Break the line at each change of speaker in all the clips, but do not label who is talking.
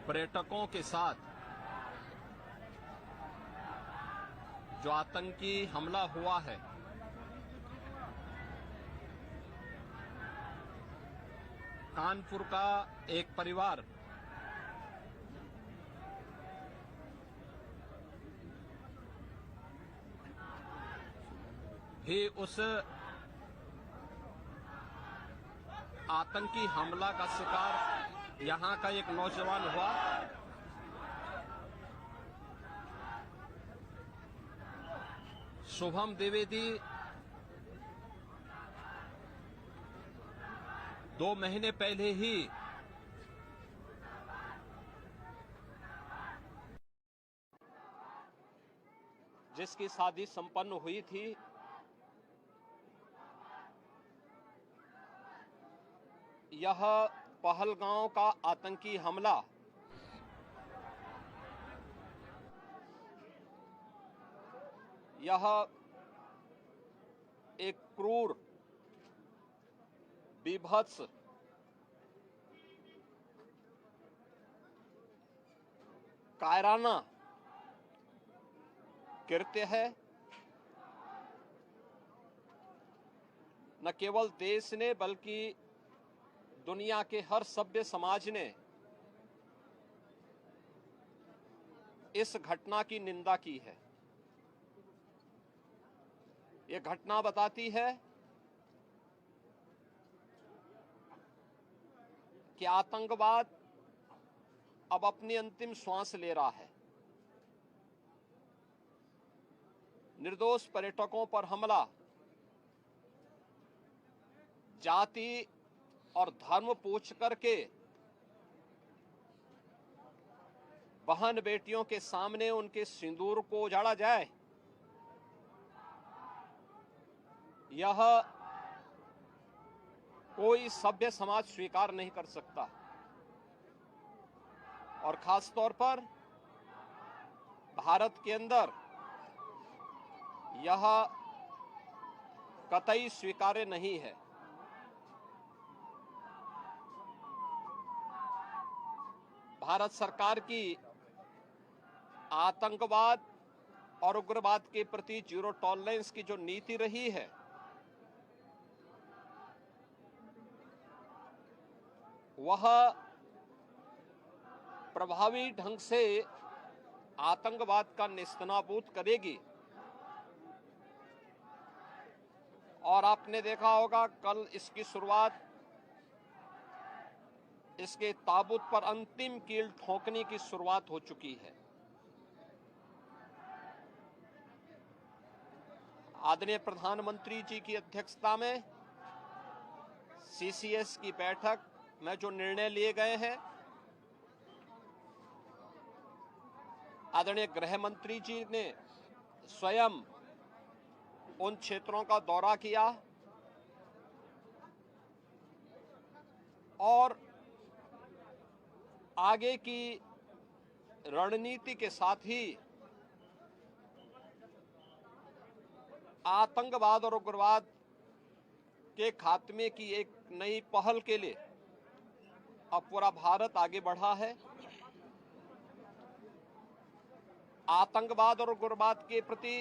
पर्यटकों के साथ जो आतंकी हमला हुआ है, कानपुर का एक परिवार भी उस आतंकी हमला का शिकार यहां का एक नौजवान हुआ। शुभम द्विवेदी 2 महीने पहले ही जिसकी शादी संपन्न हुई थी, यह पहलगांव का आतंकी हमला यह एक क्रूर, बीभत्स, कायराना कृत्य है। न केवल देश ने बल्कि दुनिया के हर सभ्य समाज ने इस घटना की निंदा की है। ये घटना बताती है कि आतंकवाद अब अपनी अंतिम श्वास ले रहा है। निर्दोष पर्यटकों पर हमला जाति और धर्म पूछ करके बहन बेटियों के सामने उनके सिंदूर को उजाड़ा जाए, यह कोई सभ्य समाज स्वीकार नहीं कर सकता। और खास तौर पर भारत के अंदर यह कतई स्वीकार्य नहीं है। भारत सरकार की आतंकवाद और उग्रवाद के प्रति जीरो टॉलरेंस की जो नीति रही है, वह प्रभावी ढंग से आतंकवाद का नेस्तनाबूद करेगी। और आपने देखा होगा, कल इसकी शुरुआत, इसके ताबूत पर अंतिम कील ठोकने की शुरुआत हो चुकी है। आदरणीय प्रधानमंत्री जी की अध्यक्षता में सीसीएस की बैठक में जो निर्णय लिए गए हैं, आदरणीय गृह मंत्री जी ने स्वयं उन क्षेत्रों का दौरा किया और आगे की रणनीति के साथ ही आतंकवाद और उग्रवाद के खात्मे की एक नई पहल के लिए अब पूरा भारत आगे बढ़ा है। आतंकवाद और उग्रवाद के प्रति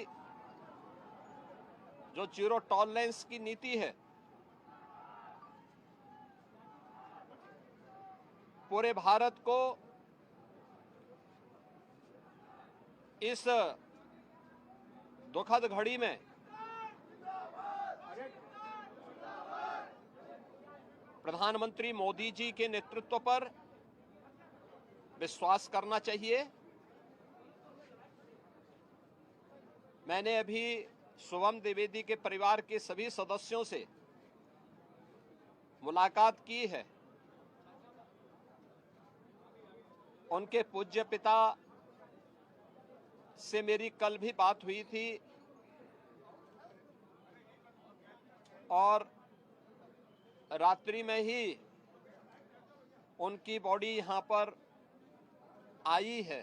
जो जीरो टॉलरेंस की नीति है, पूरे भारत को इस दुखद घड़ी में प्रधानमंत्री मोदी जी के नेतृत्व पर विश्वास करना चाहिए। मैंने अभी शुभम द्विवेदी के परिवार के सभी सदस्यों से मुलाकात की है। उनके पूज्य पिता से मेरी कल भी बात हुई थी और रात्रि में ही उनकी बॉडी यहां पर आई है।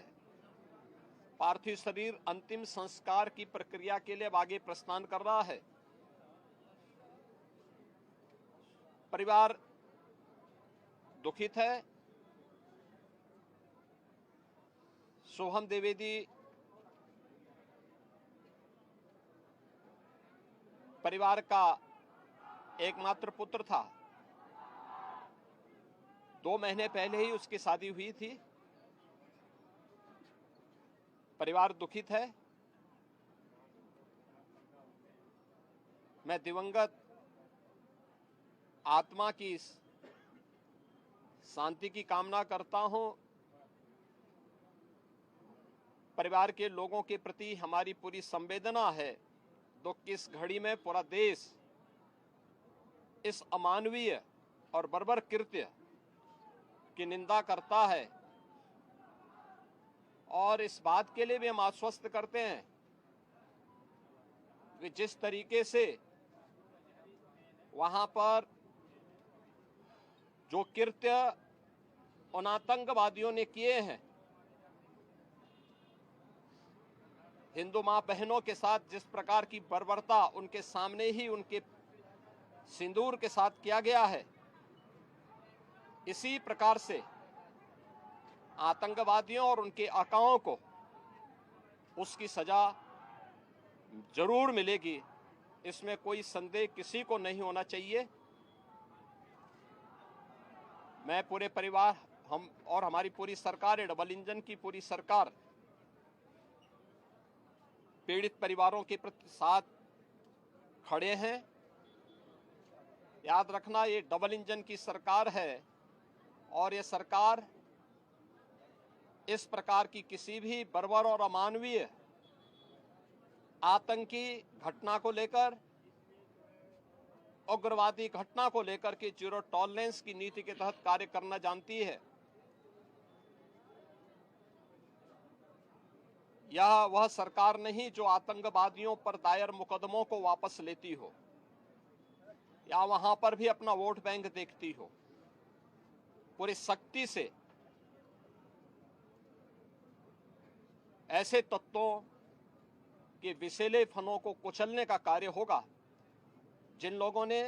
पार्थिव शरीर अंतिम संस्कार की प्रक्रिया के लिए अब आगे प्रस्थान कर रहा है। परिवार दुखित है। सोहम द्विवेदी परिवार का एकमात्र पुत्र था। 2 महीने पहले ही उसकी शादी हुई थी। परिवार दुखित है। मैं दिवंगत आत्मा की शांति की कामना करता हूं। परिवार के लोगों के प्रति हमारी पूरी संवेदना है। दुख की इस घड़ी में पूरा देश इस अमानवीय और बर्बर कृत्य की निंदा करता है और इस बात के लिए भी हम आश्वस्त करते हैं कि जिस तरीके से वहां पर जो कृत्य उन आतंकवादियों ने किए हैं, हिंदू मां बहनों के साथ जिस प्रकार की बर्बरता उनके सामने ही उनके सिंदूर के साथ किया गया है, इसी प्रकार से आतंकवादियों और उनके आकाओं को उसकी सजा जरूर मिलेगी। इसमें कोई संदेह किसी को नहीं होना चाहिए। मैं पूरे परिवार, हम और हमारी पूरी सरकार, डबल इंजन की पूरी सरकार पीड़ित परिवारों के प्रति साथ खड़े हैं। याद रखना, ये डबल इंजन की सरकार है और ये सरकार इस प्रकार की किसी भी बर्बर और अमानवीय आतंकी घटना को लेकर, उग्रवादी घटना को लेकर के जीरो टॉलरेंस की नीति के तहत कार्य करना जानती है। यह वह सरकार नहीं जो आतंकवादियों पर दायर मुकदमों को वापस लेती हो या वहां पर भी अपना वोट बैंक देखती हो। पूरी सख्ती से ऐसे तत्वों के विषैले फनों को कुचलने का कार्य होगा जिन लोगों ने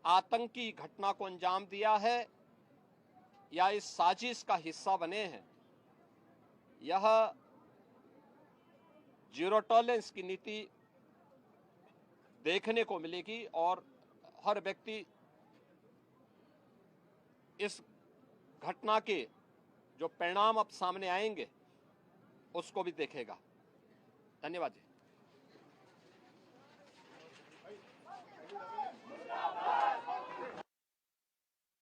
आतंकी घटना को अंजाम दिया है या इस साजिश का हिस्सा बने हैं। यह जीरो टॉलरेंस की नीति देखने को मिलेगी और हर व्यक्ति इस घटना के जो परिणाम अब सामने आएंगे उसको भी देखेगा। धन्यवाद जी।